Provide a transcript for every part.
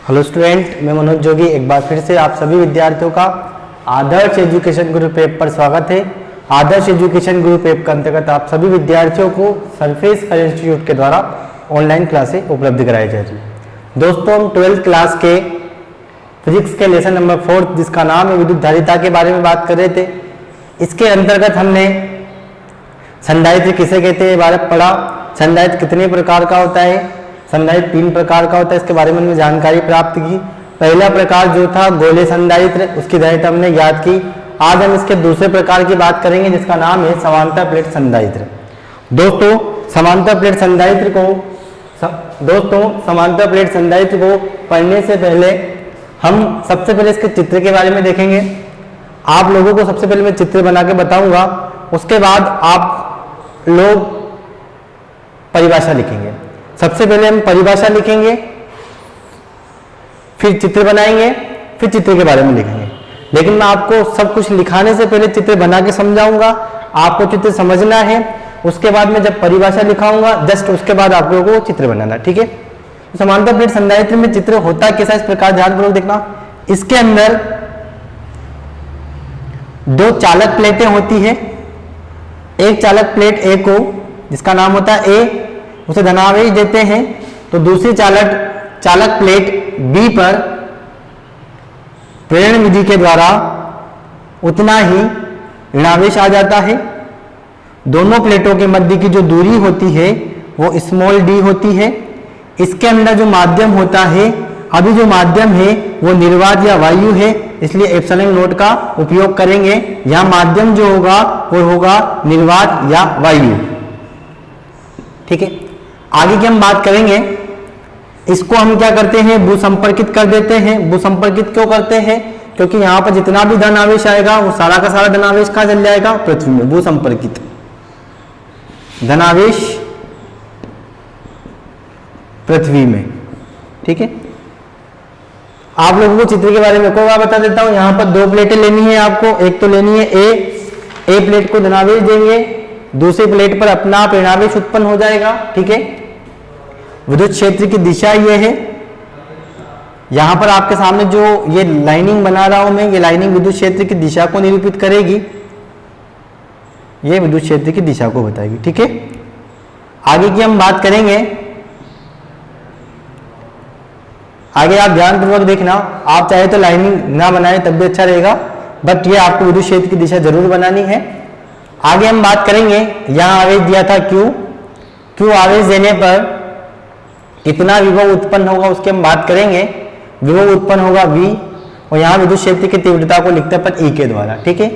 Hello student, मैं मनोज जोगी एक बार फिर से आप सभी विद्यार्थियों का आदर्श एजुकेशन ग्रुप ऐप पर स्वागत है। आदर्श एजुकेशन ग्रुप ऐप के अंतर्गत आप सभी विद्यार्थियों को सरफेस हर इंस्टीट्यूट के द्वारा ऑनलाइन क्लासें उपलब्ध कराई जा रही है। दोस्तों, हम 12th क्लास के फिजिक्स के लेसन नंबर 4 जिसका नाम है विद्युत धारिता के बारे में बात कर रहे थे। इसके अंतर्गत हमने संधारित्र किसे कहते हैं बारे में पढ़ा। संधारित्र कितने प्रकार का होता है, संधारित्र 3 प्रकार का होता है, इसके बारे में हमने जानकारी प्राप्त की। पहला प्रकार जो था गोले संधारित्र, उसकी धारिता हमने ज्ञात की। आज हम इसके दूसरे प्रकार की बात करेंगे जिसका नाम है समांतर प्लेट संधारित्र। दोस्तों, समांतर प्लेट संधारित्र को पढ़ने से पहले हम सबसे पहले इसके चित्र के बारे में देखेंगे। आप लोगों को सबसे पहले मैं चित्र बना के बताऊंगा, उसके बाद आप लोग परिभाषा लिखेंगे। सबसे पहले हम परिभाषा लिखेंगे, फिर चित्र बनाएंगे, फिर चित्र के बारे में लिखेंगे। लेकिन मैं आपको सब कुछ लिखाने से पहले चित्र बना के समझाऊंगा, आपको चित्र समझना है। उसके बाद में जब परिभाषा लिखाऊंगा जस्ट उसके बाद आप लोगों को चित्र बनाना, ठीक है। तो समांतर प्लेट संधारित्र में चित्र होता कैसा, इस प्रकार ध्यानपूर्वक देखना। इसके अंदर 2 चालक प्लेटें होती है। एक चालक प्लेट ए को, जिसका नाम होता है ए, उसे धनावेश देते हैं, तो दूसरी चालक प्लेट बी पर प्रेरण विधि के द्वारा उतना ही ऋणावेश आ जाता है। दोनों प्लेटों के मध्य की जो दूरी होती है वो स्मॉल डी होती है। इसके अंदर जो माध्यम होता है, अभी जो माध्यम है वो निर्वात या वायु है, इसलिए एप्सिलॉन नोट का उपयोग करेंगे। यहां माध्यम जो होगा वो होगा निर्वात या वायु, ठीक है। आगे की हम बात करेंगे, इसको हम क्या करते हैं, भूसंपर्कित कर देते हैं। भूसंपर्कित क्यों करते हैं, क्योंकि यहां पर जितना भी धन आवेश आएगा वो सारा का सारा धनावेश कहां चल जाएगा, पृथ्वी में। भूसंपर्कित धनावेश पृथ्वी में, ठीक है। आप लोगों को चित्र के बारे में कोई बात बता देता हूं। यहां पर 2 प्लेटें लेनी है आपको। एक तो लेनी है ए प्लेट को धनावेश देंगे, दूसरी प्लेट पर अपना आप ऋणावेश उत्पन्न हो जाएगा, ठीक है। विद्युत क्षेत्र की दिशा ये है। यहां पर आपके सामने जो ये लाइनिंग बना रहा हूं मैं, ये लाइनिंग विद्युत क्षेत्र की दिशा को निरूपित करेगी, ये विद्युत क्षेत्र की दिशा को बताएगी, ठीक है। आगे की हम बात करेंगे। आगे आप ध्यानपूर्वक देखना, आप चाहे तो लाइनिंग ना बनाए तब भी अच्छा रहेगा, बट ये आपको विद्युत क्षेत्र की दिशा जरूर बनानी है। आगे हम बात करेंगे, यहां आवेश दिया था क्यू आवेश देने पर कितना विभव उत्पन्न होगा उसकी हम बात करेंगे। विभव उत्पन्न होगा V, और यहाँ विद्युत क्षेत्र की तीव्रता को लिखते हैं अपन E के द्वारा, ठीक है।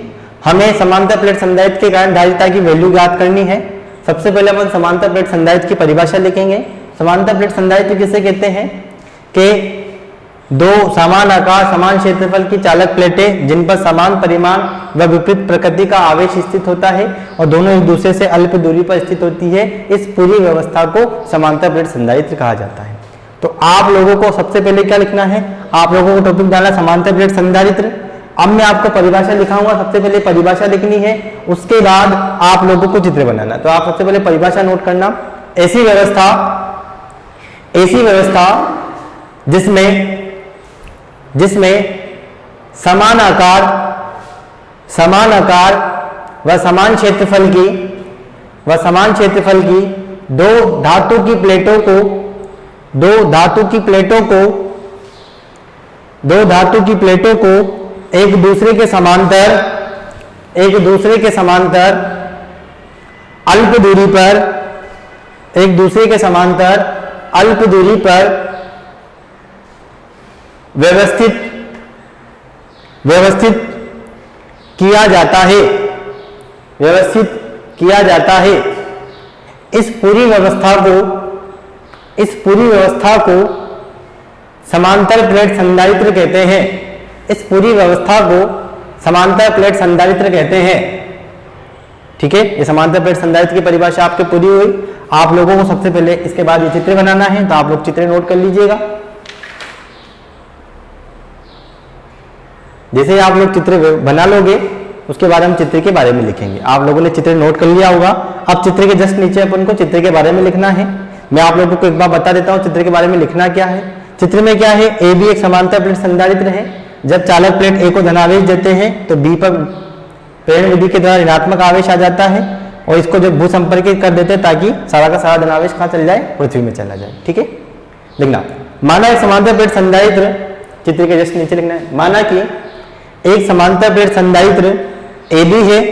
हमें समांतर प्लेट संधारित्र के कारण धारिता की वैल्यू ज्ञात करनी है। सबसे पहले अपन समांतर प्लेट संधारित्र की परिभाषा लिखेंगे। समांतर प्लेट संधारित्र किसे कहते हैं कि 2 समान आकार समान क्षेत्रफल की चालक प्लेटें जिन पर समान परिमाण व विपरीत प्रकृति का आवेश स्थित होता है और दोनों एक दूसरे से अल्प दूरी पर स्थित होती है, इस पूरी व्यवस्था को समांतर प्लेट संधारित्र कहा जाता है। तो आप लोगों को सबसे पहले क्या लिखना है, आप लोगों को टॉपिक डालना समांतर प्लेट संधारित्र। अब मैं आपको परिभाषा लिखाऊंगा, सबसे पहले परिभाषा लिखनी है, उसके बाद आप लोगों को चित्र बनाना। तो आप सबसे पहले परिभाषा नोट करना। ऐसी व्यवस्था जिसमें समान आकार व समान क्षेत्रफल की 2 धातु की प्लेटों को एक दूसरे के समांतर अल्प दूरी पर व्यवस्थित किया जाता है। इस पूरी व्यवस्था को समांतर प्लेट संधारित्र कहते हैं। इस पूरी व्यवस्था को समांतर प्लेट संधारित्र कहते हैं, ठीक है। ये समांतर प्लेट संधारित्र की परिभाषा आपकी पूरी हुई। आप लोगों को सबसे पहले इसके बाद ये चित्र बनाना है, तो आप लोग चित्र नोट कर लीजिएगा। जैसे आप लोग चित्र बना लोगे उसके बाद हम चित्र के बारे में लिखेंगे। आप लोगों ने चित्र नोट कर लिया होगा। अब चित्र के जस्ट नीचे अपन को चित्र के बारे में लिखना है। मैं आप लोगों को एक बार बता देता हूँ चित्र के बारे में लिखना क्या है। चित्र में क्या है, ए बी एक समांतर प्लेट संधारित्र है। जब चालक प्लेट ए को धनावेश देते हैं तो बी पर प्रेरण विधि के द्वारा ऋणात्मक आवेश आ जाता है और इसको जब भू संपर्कित कर देते हैं ताकि सारा का सारा धनावेश कहाँ चल जाए, पृथ्वी में चला जाए। ठीक है, लिखना। माना एक समांतर प्लेट संधारित्र, चित्र के जस्ट नीचे लिखना है, माना कि एक समांतर प्लेट संधारित्र ए बी है,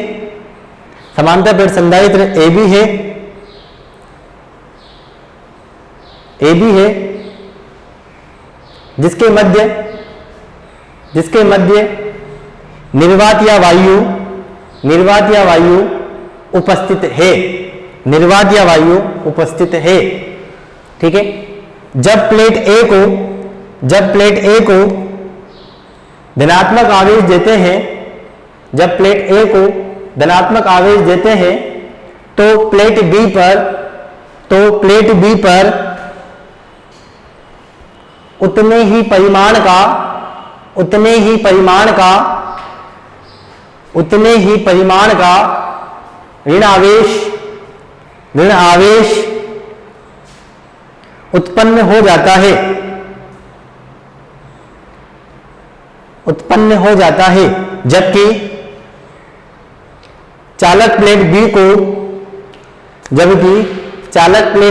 समांतर प्लेट संधारित्र ए बी है, ए बी है, जिसके मध्य निर्वात या वायु उपस्थित है, निर्वात या वायु उपस्थित है। ठीक है, जब प्लेट ए को धनात्मक आवेश देते हैं, जब प्लेट ए को धनात्मक आवेश देते हैं तो प्लेट बी पर उतने ही परिमाण का ऋण आवेश उत्पन्न हो जाता है, जबकि चालक प्लेट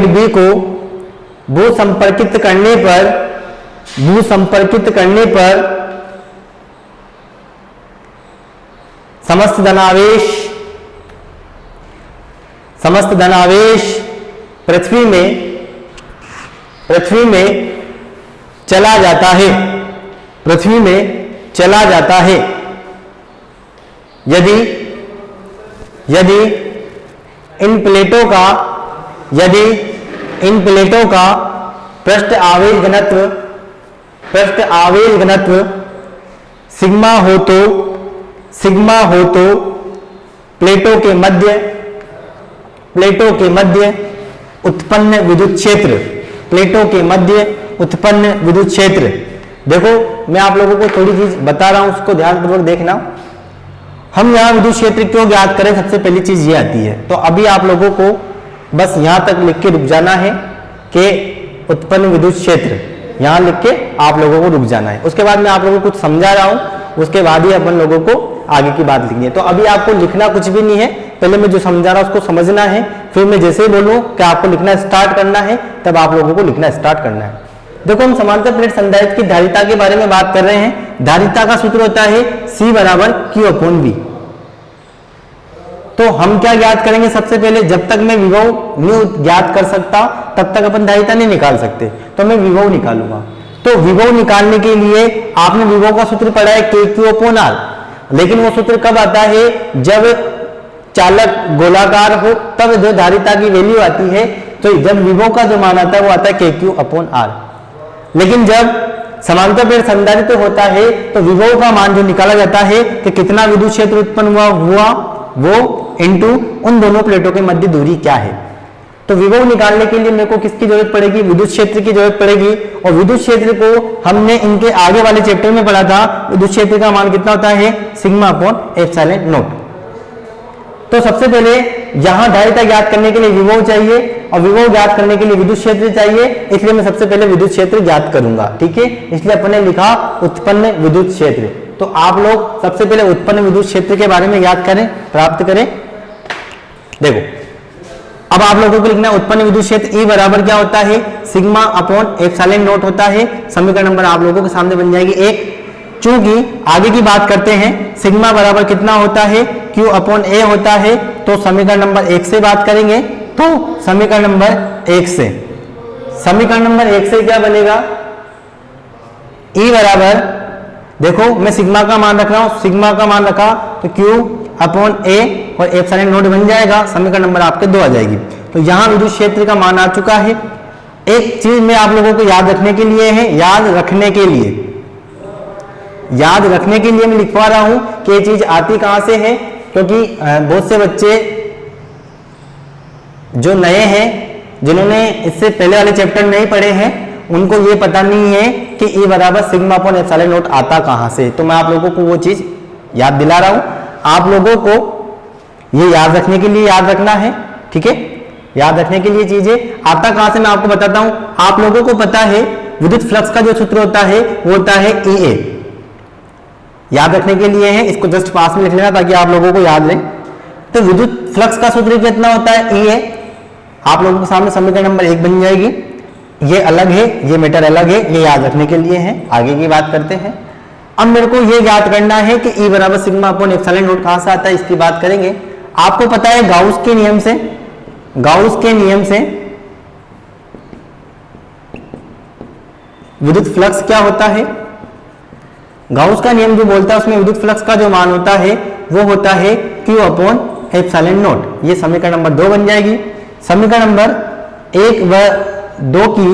बी को भू संपर्कित करने पर समस्त धनावेश पृथ्वी में चला जाता है। यदि इन प्लेटों का पृष्ठ आवेश घनत्व सिग्मा हो तो प्लेटों के मध्य उत्पन्न विद्युत क्षेत्र, देखो मैं आप लोगों को थोड़ी चीज बता रहा हूं, उसको ध्यानपूर्वक देखना। हम यहाँ विद्युत क्षेत्र क्यों ज्ञात करें, सबसे पहली चीज ये आती है। तो अभी आप लोगों को बस यहां तक लिख के रुक जाना है कि उत्पन्न विद्युत क्षेत्र, यहां लिख के आप लोगों को रुक जाना है। उसके बाद मैं आप लोगों को कुछ समझा रहा हूं, उसके बाद ही अपन लोगों को आगे की बात लिखनी है। तो अभी आपको लिखना कुछ भी नहीं है, पहले मैं जो समझा रहा हूं उसको समझना है, फिर मैं जैसे ही बोलूं कि आपको लिखना स्टार्ट करना है तब आप लोगों को लिखना स्टार्ट करना है। देखो हम समांतर प्लेट संधारित्र की धारिता के बारे में बात कर रहे हैं। धारिता का सूत्र होता है C बराबर Q/V। तो हम क्या ज्ञात करेंगे, सबसे पहले जब तक मैं विभव नहीं ज्ञात कर सकता तब तक अपन धारिता नहीं निकाल सकते, तो मैं विभव निकालूंगा। तो विभव निकालने के लिए आपने विभव का सूत्र पढ़ा है KQ/R, लेकिन वो सूत्र कब आता है, जब चालक गोलाकार हो तब जो धारिता की वैल्यू आती है। तो जब विभव का जो मान आता है वो आता है KQ/R। लेकिन जब समांतर प्लेट संधारित्र होता है तो विभव का मान जो निकाला जाता है कि कितना विद्युत क्षेत्र उत्पन्न हुआ वो इनटू उन दोनों प्लेटों के मध्य दूरी क्या है। तो विभव निकालने के लिए मेरे को किसकी जरूरत पड़ेगी, विद्युत क्षेत्र की जरूरत पड़ेगी। और विद्युत क्षेत्र को हमने इनके आगे वाले चैप्टर में पढ़ा था, विद्युत क्षेत्र का मान कितना होता है, σ/ε0। तो सबसे पहले यहां धारिता ज्ञात करने के लिए विभव चाहिए और विभव ज्ञात करने के लिए विद्युत क्षेत्र चाहिए, इसलिए मैं सबसे पहले विद्युत क्षेत्र ज्ञात करूंगा। ठीक है, इसलिए अपने लिखा उत्पन्न विद्युत क्षेत्र। तो आप लोग सबसे पहले उत्पन्न विद्युत क्षेत्र के बारे में याद करें, प्राप्त करें। देखो अब आप लोगों को लिखना उत्पन्न विद्युत क्षेत्र E बराबर क्या होता है, σ/ε0 होता है। समीकरण नंबर आप लोगों के सामने बन जाएगी 1। चूंकि आगे की बात करते हैं, सिग्मा बराबर कितना होता है, Q/A होता है। तो समीकरण नंबर 1 से बात करेंगे, तो समीकरण नंबर 1 से क्या बनेगा, E बराबर, देखो मैं सिग्मा का मान रख रहा हूं, सिग्मा का मान रखा तो Q/A और ε0 बन जाएगा। समीकरण नंबर आपके 2 आ जाएगी। तो यहां विद्युत क्षेत्र का मान आ चुका है। एक चीज मैं आप लोगों को याद रखने के लिए है, याद रखने के लिए मैं लिखवा रहा हूं कि ये चीज आती कहां से है, क्योंकि बहुत से बच्चे जो नए हैं, जिन्होंने इससे पहले वाले चैप्टर नहीं पढ़े हैं, उनको ये पता नहीं है कि E बराबर σ/ε0 आता कहां से। तो मैं आप लोगों को वो चीज याद दिला रहा हूं, आप लोगों को ये याद रखने के लिए याद रखना है। ठीक है, याद रखने के लिए चीजें आता कहां से मैं आपको बताता हूं। आप लोगों को पता है विद्युत फ्लक्स का जो सूत्र होता है वो होता है EA। याद रखने के लिए है, इसको जस्ट पास में लिख लेना ताकि आप लोगों को याद रहे। तो विद्युत फ्लक्स का सूत्र कितना होता है EA। आप लोगों के सामने समीकरण नंबर 1 बन जाएगी। ये अलग है, ये मीटर अलग है, ये याद रखने के लिए है। आगे की बात करते हैं। अब मेरे को ये याद करना है कि E बराबर सिग्मा अपॉन एप्सिलॉन नॉट कहां से आता है, इसकी बात करेंगे। आपको पता है गाउस के नियम से विद्युत फ्लक्स क्या होता है। गाउस का नियम जो बोलता है उसमें विद्युत फ्लक्स का जो मान होता है वो होता है Q अपॉन एप्सिलॉन नॉट। ये समीकरण नंबर 2 बन जाएगी। समीकरण नंबर 1 व 2 की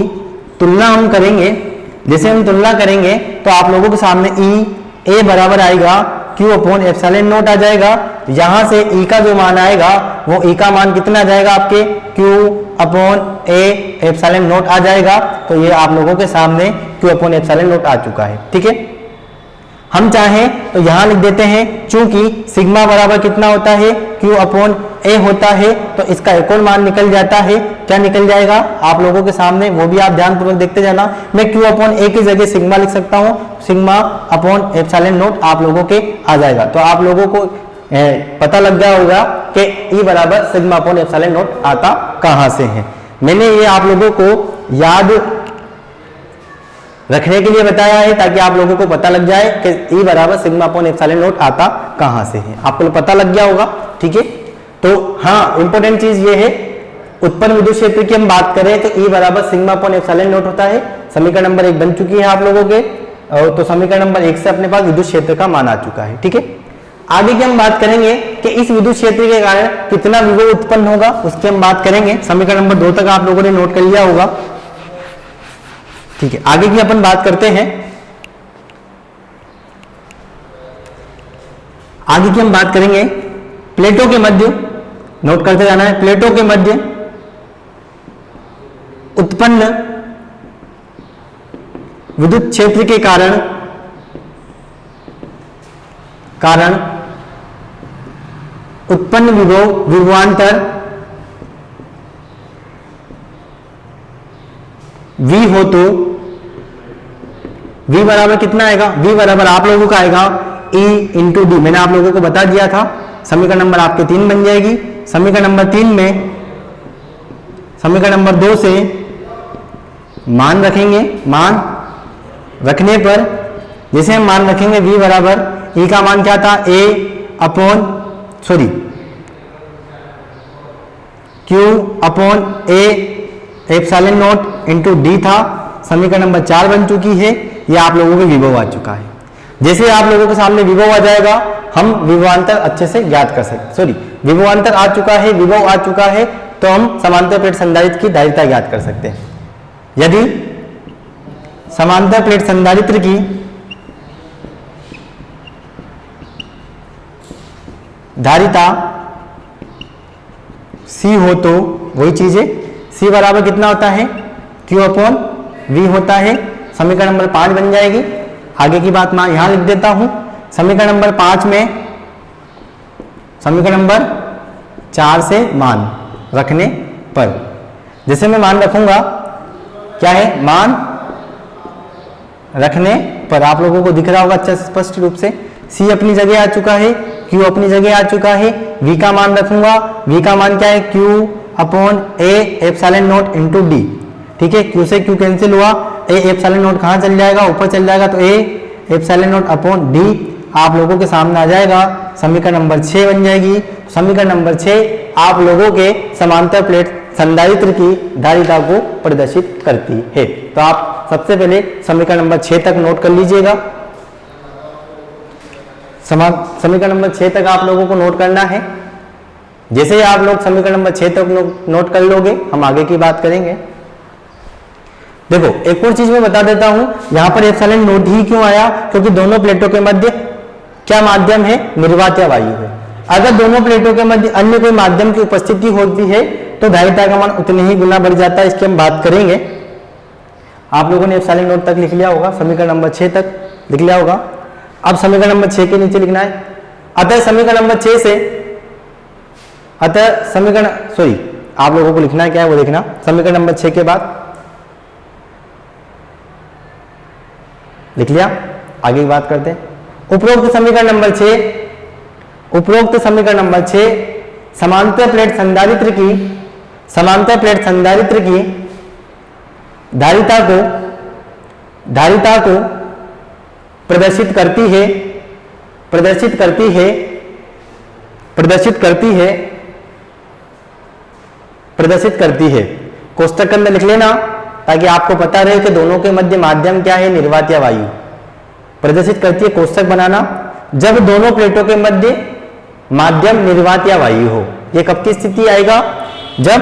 तुलना हम करेंगे। जैसे हम तुलना करेंगे तो आप लोगों के सामने E A बराबर आएगा Q अपॉन एप्सिलॉन नॉट आ जाएगा। यहां से E का जो मान आएगा वो E का मान कितना आ जाएगा आपके Q upon A epsilon not आ जाएगा। तो ये आप लोगों के सामने Q अपॉन एप्सिलॉन नॉट आ चुका है। ठीक है, हम चाहें तो यहां लिख देते हैं, चूंकि सिग्मा बराबर कितना होता है Q अपॉन A होता है, तो इसका एक और मान निकल जाता है। क्या निकल जाएगा आप लोगों के सामने, वो भी आप ध्यानपूर्वक देखते जाना। मैं Q अपॉन A की जगह सिग्मा लिख सकता हूं, सिग्मा अपॉन एप्सिलॉन नॉट आप लोगों के आ जाएगा। तो आप लोगों को पता लग गया होगा कि E बराबर सिग्मा अपॉन एप्सिलॉन नॉट आता कहां से है। मैंने ये आप लोगों को याद रखने के लिए बताया है ताकि आप लोगों को पता लग जाए कि E बराबर सिग्मा अपॉन एप्सिलॉन नॉट आता कहां से है। आपको पता लग गया होगा। ठीक है, तो हाँ, इंपॉर्टेंट चीज ये है, उत्पन्न विद्युत क्षेत्र की हम बात करें तो E बराबर सिग्मा अपॉन एप्सिलॉन नॉट होता है। समीकरण नंबर 1 बन चुकी है आप लोगों के, तो समीकरण नंबर 1 से अपने पास विद्युत क्षेत्र का मान आ चुका है। ठीक है, आगे की हम बात करेंगे कि इस विद्युत क्षेत्र के कारण कितना विभव उत्पन्न होगा, उसकी हम बात करेंगे। समीकरण नंबर 2 तक आप लोगों ने नोट कर लिया होगा। ठीक है, आगे की अपन बात करते हैं। आगे की हम बात करेंगे प्लेटों के मध्य, नोट करते जाना है, प्लेटों के मध्य उत्पन्न विद्युत क्षेत्र के कारण उत्पन्न विभवांतर V हो तो V बराबर कितना आएगा, V बराबर आप लोगों का आएगा E इंटू डी। मैंने आप लोगों को बता दिया था। समीकरण नंबर आपके 3 बन जाएगी। समीकरण नंबर 3 में समीकरण नंबर 2 से मान रखेंगे। मान रखने पर जैसे हम मान रखेंगे V बराबर E का मान क्या था, Q upon A epsilon not into D था। समीकरण नंबर 4 बन चुकी है। ये आप लोगों के विभव आ चुका है। जैसे आप लोगों के सामने विभव आ जाएगा हम विभवांतर अच्छे से ज्ञात कर सकते, विभवांतर आ चुका है, विभव आ चुका है, तो हम समांतर प्लेट संधारित्र की धारिता ज्ञात कर सकते हैं। यदि समांतर प्लेट संधारित्र की धारिता C हो तो वही चीज है, C बराबर कितना होता है, Q अपॉन V होता है। समीकरण नंबर 5 बन जाएगी। आगे की बात मैं यहां लिख देता हूं। समीकरण नंबर 5 में समीकरण नंबर 4 से मान रखने पर, जैसे मैं मान रखूंगा, क्या है, मान रखने पर आप लोगों को दिख रहा होगा अच्छा स्पष्ट रूप से, C अपनी जगह आ चुका है, Q अपनी जगह आ चुका है, V का मान रखूंगा, V का मान क्या है, Q upon A epsilon not into D. ठीक है, Q से Q कैंसिल हुआ, A एप्सिलॉन नॉट कहां चल जाएगा, ऊपर चल जाएगा, तो A epsilon not upon D आप लोगों के सामने आ जाएगा। समीकरण नंबर 6 बन जाएगी। समीकरण नंबर 6 आप लोगों के समांतर प्लेट संधारित्र की धारिता को प्रदर्शित करती है। तो आप सबसे पहले समीकरण नंबर 6 तक नोट कर लीजिएगा। समीकरण नंबर 6 तक आप लोगों को नोट करना है। जैसे ही आप लोग समीकरण नंबर 6 तक नोट कर लोगे हम आगे की बात करेंगे। देखो एक और चीज मैं बता देता हूं, यहां पर एप्सिलॉन नॉट ही क्यों आया, क्योंकि दोनों प्लेटों के मध्य क्या माध्यम है, निर्वात या वायु है। अगर दोनों प्लेटों के मध्य अन्य कोई माध्यम की उपस्थिति होती है तो धारिता का मान उतने ही गुना बढ़ जाता है। इसकी हम बात करेंगे। आप लोगों ने एप्सिलॉन नॉट तक लिख लिया होगा, समीकरण नंबर 6 तक लिख लिया होगा। अब समीकरण नंबर 6 के नीचे लिखना है। अतः समीकरण नंबर 6 से आप लोगों को लिखना है क्या है वो देखना। समीकरण नंबर 6 के बाद लिख लिया। आगे की बात करते हैं। उपरोक्त समीकरण नंबर 6, उपरोक्त समीकरण नंबर 6 समांतर प्लेट संधारित्र की धारिता को प्रदर्शित करती है। कोष्टक के अंदर लिख लेना ताकि आपको पता रहे कि दोनों के मध्य माध्यम क्या है, निर्वात या वायु। प्रदर्शित करती है, कोष्टक बनाना, जब दोनों प्लेटों के मध्य माध्यम निर्वात या वायु हो। यह कब की स्थिति आएगा? जब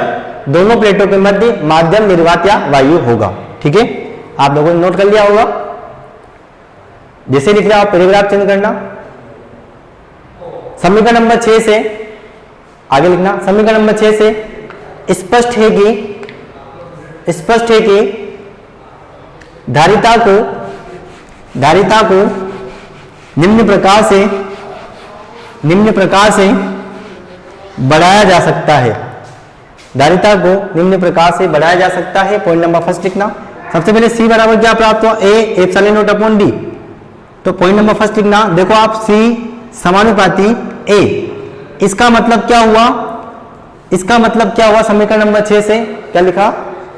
दोनों प्लेटों के मध्य माध्यम निर्वात या वायु होगा। ठीक है, आप लोगों ने नोट कर लिया होगा। जैसे लिख रहे हो आप पैराग्राफ चेंज करना। समीकरण नंबर 6 से आगे लिखना। समीकरण नंबर 6 से स्पष्ट है कि धारिता को निम्न प्रकार से बढ़ाया जा सकता है। धारिता को निम्न प्रकार से बढ़ाया जा सकता है। पॉइंट नंबर फर्स्ट लिखना। सबसे पहले C बराबर क्या प्राप्त हुआ? A epsilon not upon D। तो पॉइंट नंबर फर्स्ट लिखना। देखो आप C समानुपाती A, इसका मतलब क्या हुआ? इसका मतलब क्या हुआ? समीकरण नंबर 6 से क्या लिखा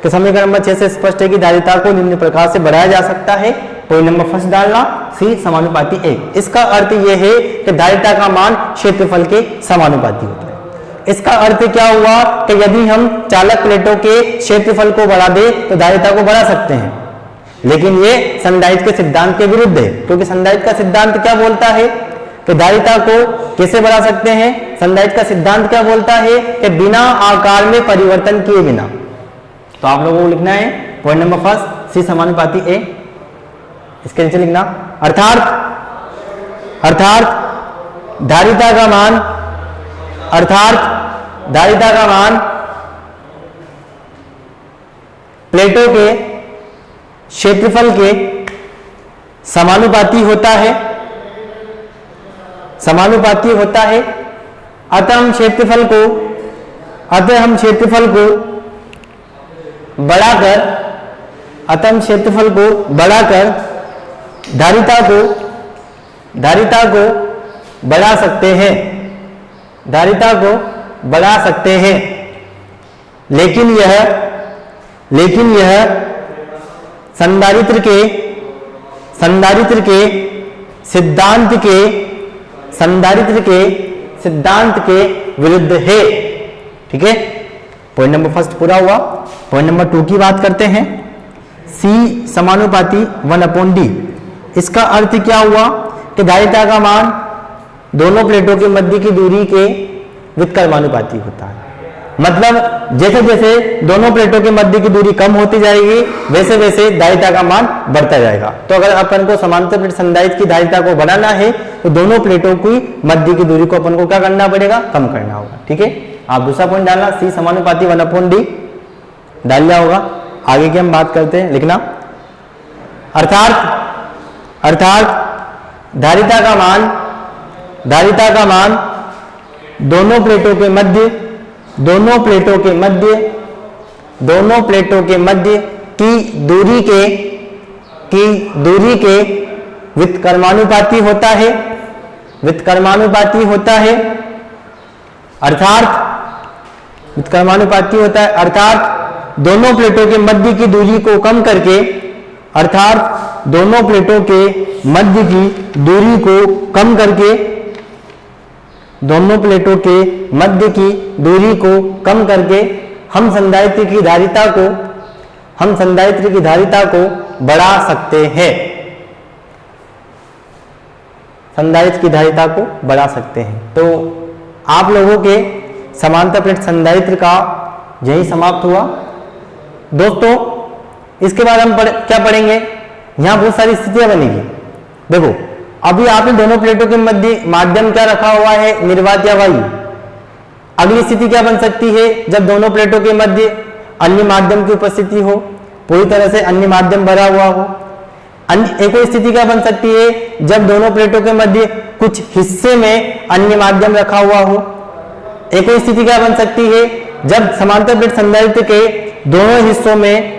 कि समीकरण नंबर 6 से स्पष्ट है कि धारिता को निम्न प्रकार से बढ़ाया जा सकता है। पॉइंट नंबर फर्स्ट डालना C समानुपाती A। इसका अर्थ यह है कि धारिता का मान क्षेत्रफल के समानुपाती होता है। इसका अर्थ क्या हुआ कि यदि हम चालक प्लेटों के क्षेत्रफल को बढ़ा दें तो धारिता को बढ़ा सकते हैं, लेकिन ये संधारित्र के सिद्धांत के विरुद्ध है, क्योंकि संधारित्र का सिद्धांत क्या बोलता है कि धारिता को कैसे बढ़ा सकते हैं? संधारित्र का सिद्धांत क्या बोलता है कि बिना आकार में परिवर्तन किए बिना। तो आप लोगों को लिखना है पॉइंट नंबर फर्स्ट C समानुपाती A। इसके नीचे लिखना अर्थात धारिता का मान प्लेटों के क्षेत्रफल के समानुपाती होता है। अतः हम क्षेत्रफल को बढ़ाकर धारिता को बढ़ा सकते हैं। लेकिन यह संधारित्र के सिद्धांत के विरुद्ध है। ठीक है, पॉइंट नंबर फर्स्ट पूरा हुआ। पॉइंट नंबर 2 की बात करते हैं। C समानुपाती 1/D। इसका अर्थ क्या हुआ कि धारिता का मान दोनों प्लेटों के मध्य की दूरी के व्युत्क्रमानुपाती होता है। मतलब जैसे जैसे दोनों प्लेटों के मध्य की दूरी कम होती जाएगी वैसे वैसे धारिता का मान बढ़ता जाएगा। तो अगर अपन को समांतर प्लेट संधारित्र की धारिता को बढ़ाना है तो दोनों प्लेटों की मध्य की दूरी को अपन को क्या करना पड़ेगा? कम करना होगा। ठीक है, आप दूसरा पॉइंट डालना C समानुपाती 1/D डाल लिया होगा। आगे की हम बात करते हैं। लिखना अर्थात धारिता का मान दोनों प्लेटों के मध्य की दूरी के व्युत्क्रमानुपाती होता है। अर्थात दोनों प्लेटों के मध्य की दूरी को कम करके हम संधारित्र की धारिता को बढ़ा सकते हैं। तो आप लोगों के समांतर प्लेट संधारित्र का यही समाप्त हुआ। दोस्तों इसके बाद हम क्या पढ़ेंगे? यहां बहुत सारी स्थितियां बनेगी। देखो अभी आपने दोनों प्लेटों के मध्य माध्यम क्या रखा हुआ है? निर्वात या वायु। अगली स्थिति क्या बन सकती है? जब दोनों प्लेटों के मध्य अन्य माध्यम की उपस्थिति हो, पूरी तरह से अन्य माध्यम भरा हुआ हो। एक और स्थिति क्या बन सकती है? जब दोनों प्लेटों के मध्य कुछ हिस्से में अन्य माध्यम रखा हुआ हो। एक और स्थिति क्या बन सकती है? जब समांतर प्लेट संधारित्र के दोनों हिस्सों में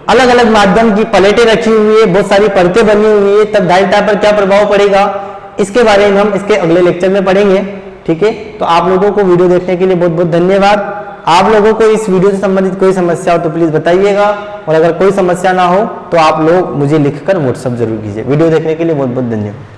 अलग अलग माध्यम की प्लेटें रखी हुई है, बहुत सारी परतें बनी हुई है, तब डायरेक्ट तार पर क्या प्रभाव पड़ेगा, इसके बारे में हम इसके अगले लेक्चर में पढ़ेंगे। ठीक है, तो आप लोगों को वीडियो देखने के लिए बहुत बहुत धन्यवाद। आप लोगों को इस वीडियो से संबंधित कोई समस्या हो तो प्लीज बताइएगा, और अगर कोई समस्या ना हो तो आप लोग मुझे लिखकर व्हाट्सएप जरूर कीजिए। वीडियो देखने के लिए बहुत बहुत धन्यवाद।